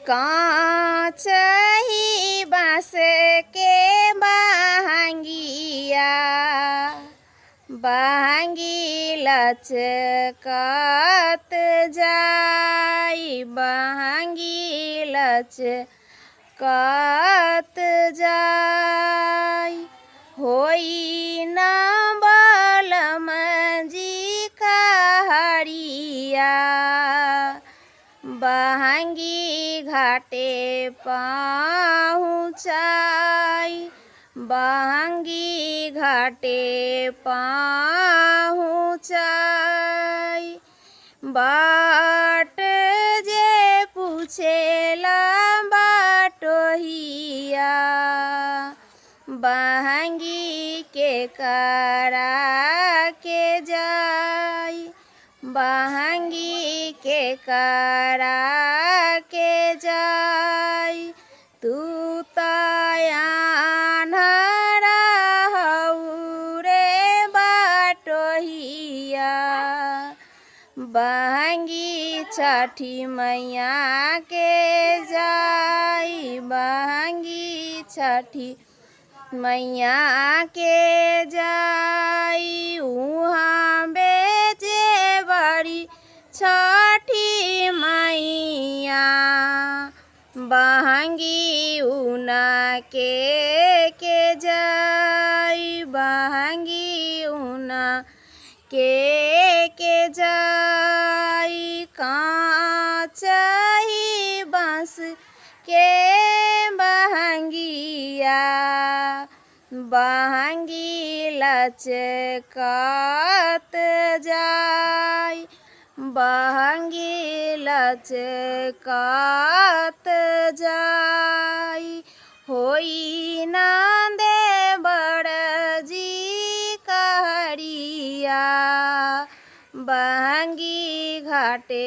कांचही बाँस के बहंगिया बहंगी लचकत जाई बहंगी लचकत जाई होई न बलम जी खहरिया बहंगी घाटे पहुँचाई बहंगी घाटे पहुँचाई बाट जे पूछेला बाटोहिया बहंगी के करा के जाई बहंगी के करा के जाई तू तयानहरा हऊ रे बाटोहिया बहंगी छठी मैया के जाई बहंगी छठी मैया के जाई उहाँ बेचे बड़ी छठी मैया बहंगी उना के जाई बहंगी उना के जाई कांचही बाँस के बहंगिया बहंगी लचकत जाई बहंगी लचकत जाई होई नंदे बड़जी कहरिया बहंगी घाटे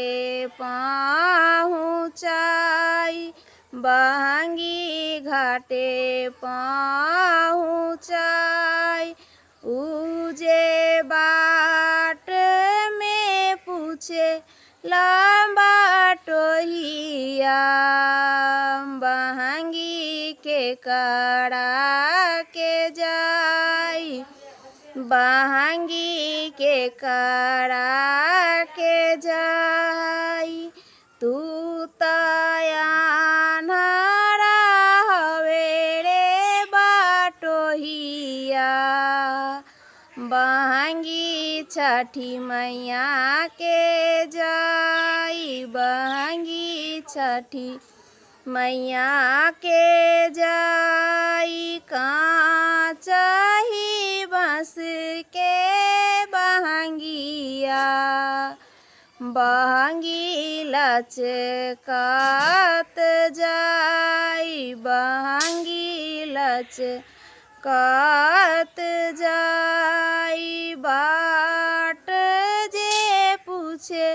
पहुँचाई बहंगी घाटे पहुँचाई उजे बाट में पूछे बाटोहिया बहंगी के करा के जाई बहंगी के करा के जाई तू तयानहरा हवे रे बाटोहिया बहंगी छठी मैया के जाई बहंगी छठी मैया के जाई कांचही बाँस के बहंगिया बहंगी लचकत जाई बहंगी लचकत जाई बाट जे पूछे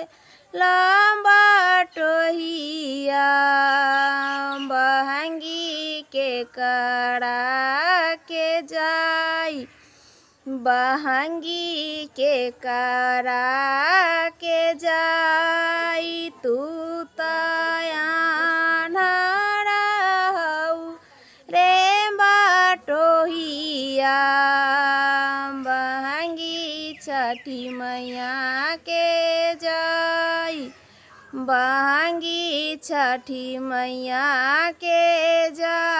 बाटोहिया बहंगी के करा के जाई बहंगी के करा के जाई तू तयानहरा हऊ रे बाटोहिया बहंगी छठी मैया के जाई बहंगी छठी मैया के जाई।